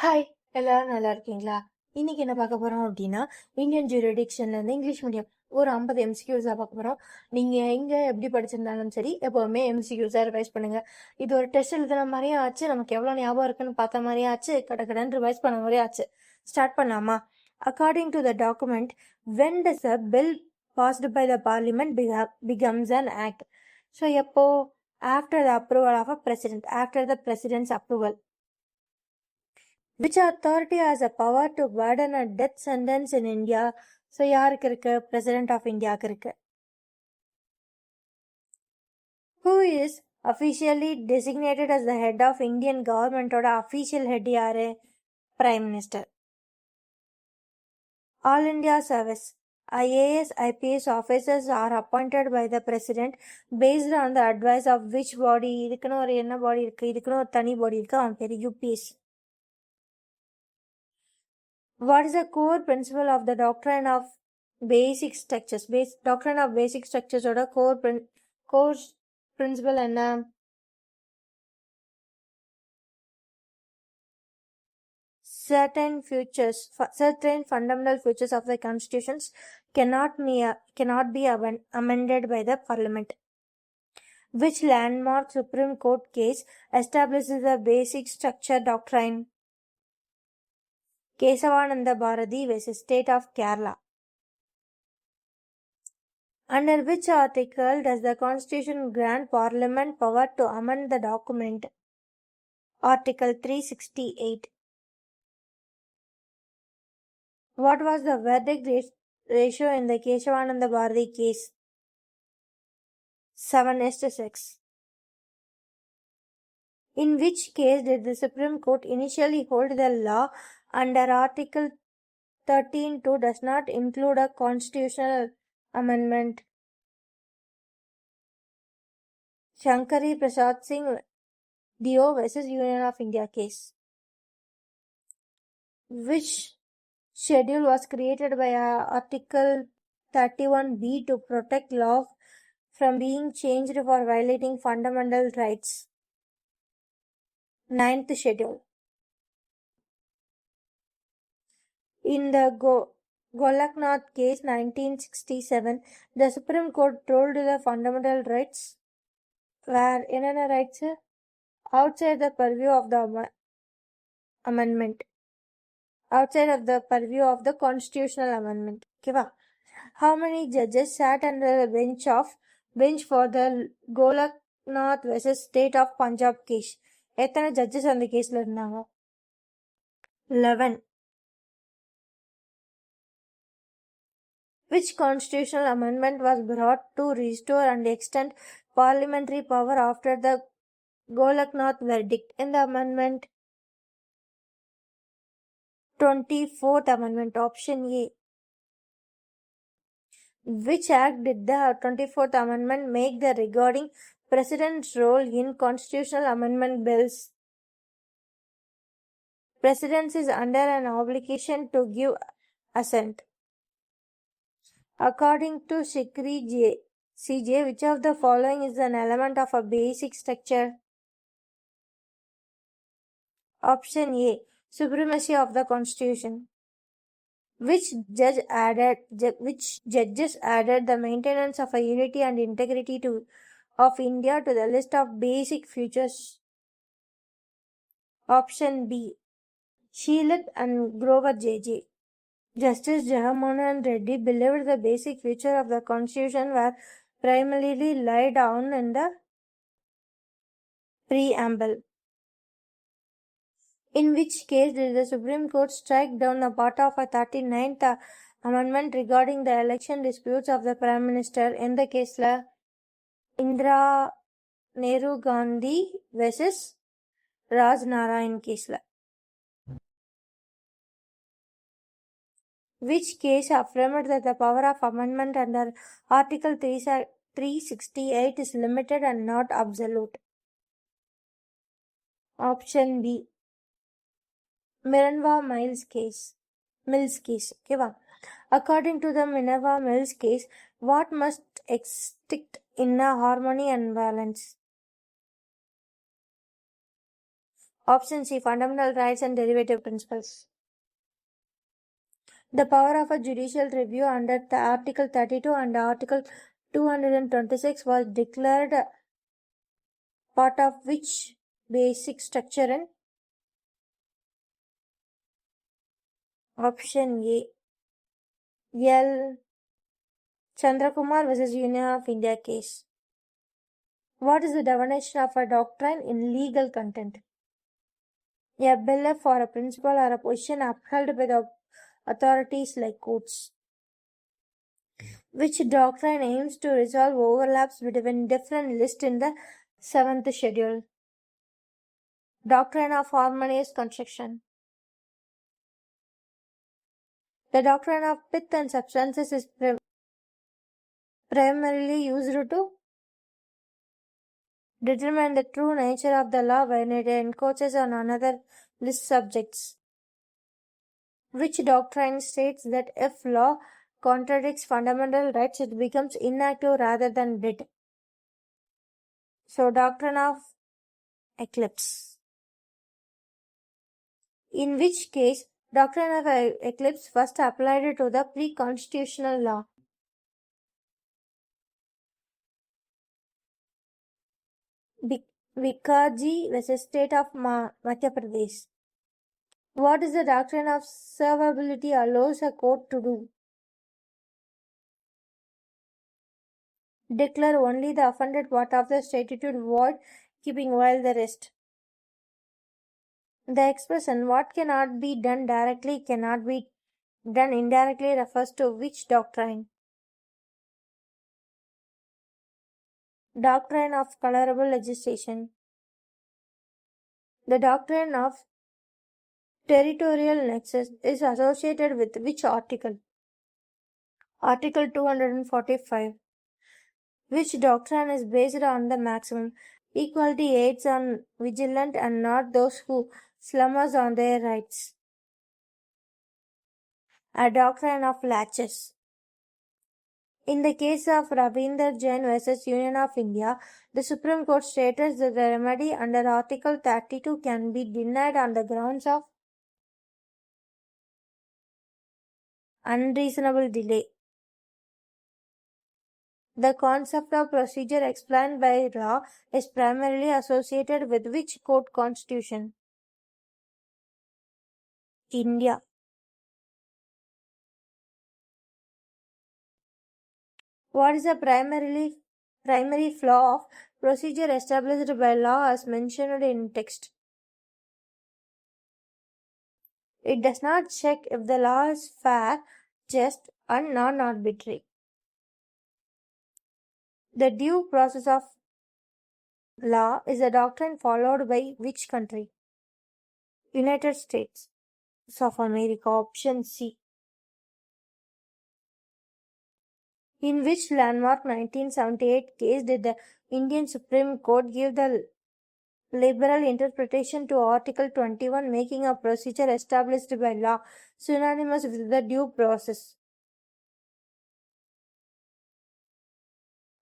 Hi, எல்லாரும் நல்லா இருக்கீங்களா? இன்னைக்கு என்ன பார்க்க போறோம் அப்படின்னா, இந்தியன் ஜூரிடிக்ஷன்லேருந்து இங்கிலீஷ் மீடியம் ஒரு 50 எம்சிக்யூஸாக பார்க்க போகிறோம். நீங்கள் எங்கே எப்படி படிச்சிருந்தாலும் சரி, எப்போவுமே எம்சிக்யூஸாக ரிவைஸ் பண்ணுங்கள். இது ஒரு டெஸ்ட் எழுதுன மாதிரியும் ஆச்சு, நமக்கு எவ்வளோ ஞாபகம் இருக்குன்னு பார்த்த மாதிரியும் ஆச்சு, கடகடன் ரிவைஸ் பண்ண மாதிரியும் ஆச்சு. ஸ்டார்ட் பண்ணலாமா? According to the document, when does a bill passed by the parliament becomes an act? So எப்போ? After the approval of a president, after the president's approval. Which authority has a power to burden a death sentence in India? So, யாருக்கு இருக்கு? President of India இருக்கு. Who is officially designated as the head of Indian government? ஓட official head யாரு? Prime Minister. All India service. IAS, IPS officers are appointed by the president based on the advice of which body? இதுக்குன்னு ஒரு என்ன பாடி இருக்கு? இதுக்குன்னு ஒரு தனி பாடி இருக்கு, அவன் பேரு UPSC. What is the core principle of the doctrine of basic structures? Doctrine of basic structures ஓட core principle என்ன? Certain fundamental features of the constitutions cannot be amended by the parliament. Which landmark Supreme Court case establishes the basic structure doctrine? Kesavananda Bharati vs. State of Kerala. Under which article does the Constitution grant Parliament power to amend the document? Article 368. What was the verdict ratio in the Kesavananda Bharati case? 7:6. In which case did the Supreme Court initially hold the law under Article 13(2) does not include a constitutional amendment? Shankari Prasad Singh Dio vs. Union of India case. Which schedule was created by Article 31B to protect law from being changed for violating fundamental rights? 9th schedule. In the Golaknath case 1967, the Supreme Court told the fundamental rights were என்னென்ன rights? Outside the purview of the amendment. Outside of the purview of the constitutional amendment. Okay, how many judges sat under the bench for the Golaknath vs. State of Punjab case? எத்தனை judges அந்த கேஸ்ல இருந்தாங்க? 11. Which constitutional amendment was brought to restore and extend parliamentary power after the Golaknath verdict? In the amendment 24th Amendment, option A. Which act did the 24th Amendment make the regarding President's role in constitutional amendment bills? President is under an obligation to give assent. According to Shikri CJ, which of the following is an element of a basic structure? Option A. Supremacy of the Constitution. Which judges added the maintenance of a unity and integrity of India to the list of basic features? Option B. Sheelat and Grover JJ. Justice Jagamohan Reddy believed the basic feature of the Constitution were primarily laid down in the preamble. In which case did the Supreme Court strike down a part of a 39th Amendment regarding the election disputes of the Prime Minister? In the case Indira Nehru Gandhi vs. Raj Narayan case. Which case affirmed that the power of amendment under Article 368 is limited and not absolute? Option B. Minerva Mills case. Okay, according to the Minerva Mills case, what must exist in a harmony and balance? Option C, fundamental rights and derivative principles. The power of a judicial review under Article 32 and Article 226 was declared part of which basic structure in? Option A, L. Chandrakumar versus Union of India case. What is the definition of a doctrine in legal content? A belief or a principle or a position upheld by the authorities like courts. Which doctrine aims to resolve overlaps between different lists in the 7th schedule? Doctrine of harmonious construction. The doctrine of pith and substances is primarily used to determine the true nature of the law when it encroaches on another list subjects. Which doctrine states that if law contradicts fundamental rights, it becomes inactive rather than dead? So, doctrine of eclipse. In which case, doctrine of eclipse first applied to the pre-constitutional law? Vikaji versus State of Madhya Pradesh. What is the doctrine of servability allows a court to do? Declare only the offended part of the statute void, keeping while the rest. The expression what cannot be done directly cannot be done indirectly refers to which doctrine? Doctrine of colorable legislation. The doctrine of territorial nexus is associated with which article? Article 245. Which doctrine is based on the maximum? Equality aids on vigilant and not those who slumbers on their rights. A doctrine of laches. In the case of Ravinder Jain versus Union of India, the Supreme Court stated that the remedy under Article 32 can be denied on the grounds of unreasonable delay. The concept of procedure explained by law is primarily associated with which court constitution? India. What is the primary flaw of procedure established by law as mentioned in text? It does not check if the law is fair, just, and non-arbitrary. The due process of law is a doctrine followed by which country? United States of America. Option C. In which landmark 1978 case did the Indian Supreme Court give the liberal interpretation to Article 21, making a procedure established by law synonymous with the due process?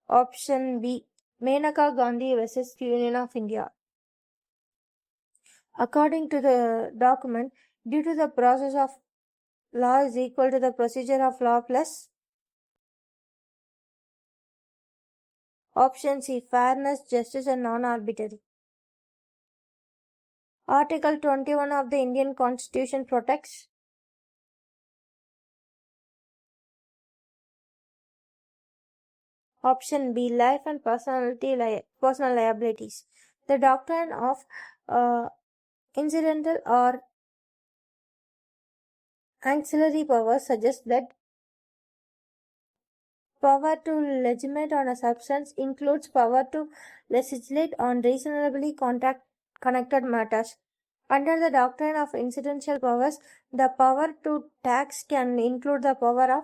Option B. Menaka Gandhi versus Union of India. According to the document, due to the process of law is equal to the procedure of law plus. Option C. Fairness, justice and non-arbitrary. Article 21 of the Indian Constitution protects. Option B. Life and personal liabilities. The doctrine of incidental or ancillary powers suggests that power to legislate on a substance includes power to legislate on reasonably connected matters. Under the doctrine of incidental powers, the power to tax can include the power of.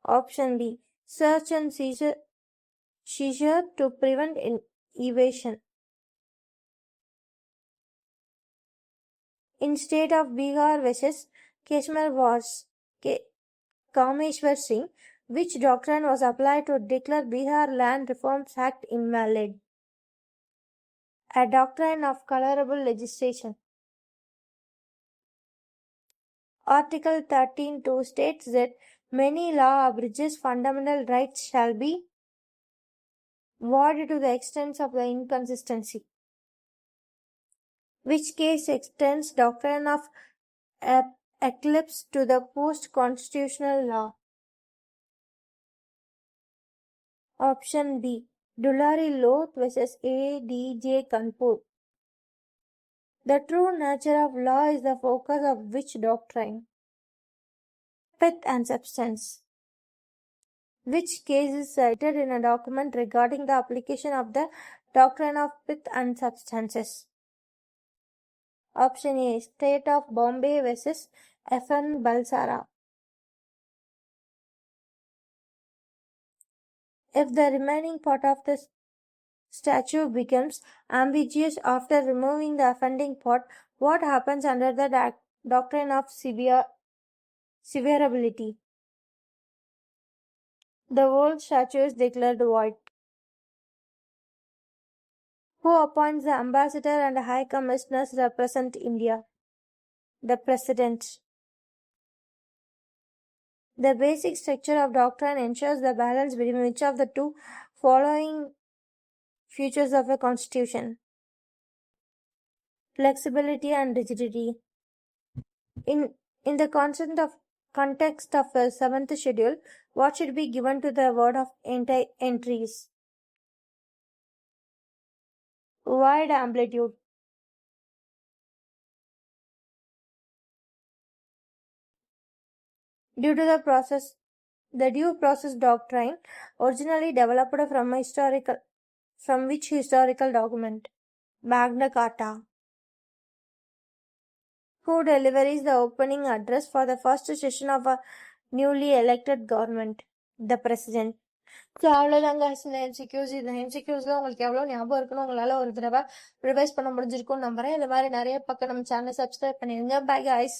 Option B. Search and seizure to prevent evasion. In state of Bihar versus Kashmir wars, Kameshwar Singh, which doctrine was applied to declare Bihar Land Reforms Act invalid? A doctrine of colorable legislation. Article 13(2) states that many law abridges fundamental rights shall be void to the extent of the inconsistency. Which case extends doctrine of eclipse to the post-constitutional law? Option B. Dulari Loth versus A.D.J. Kanpur. The true nature of law is the focus of which doctrine? Pith and substance. Which case is cited in a document regarding the application of the doctrine of pith and substances? Option A. State of Bombay versus F.N. Balsara. If the remaining part of the statute becomes ambiguous after removing the offending part, what happens under the doctrine of severability? The whole statute is declared void. Who appoints the ambassador and high commissioners represent India? The President. The basic structure of doctrine ensures the balance between which of the two following features of a constitution? Flexibility and rigidity. In the context of a seventh schedule, what should be given to the word of entries? Wide amplitude. The due process doctrine originally developed from which historical document? Magna Carta. Who delivers the opening address for the first session of a newly elected government? The President. So அவ்வளோதாங்க இந்த MCQs. இந்த எம்சிக்யூஸில் உங்களுக்கு எவ்வளோ ஞாபகம் இருக்குன்னு உங்களால் ஒரு தடவை ரிவைஸ் பண்ண முடிஞ்சிருக்கும்னு நம்புறேன். இந்த மாதிரி நிறைய பக்கம் நம்ம சேனலை சப்ஸ்கிரைப் பண்ணிடுங்க. Bye guys.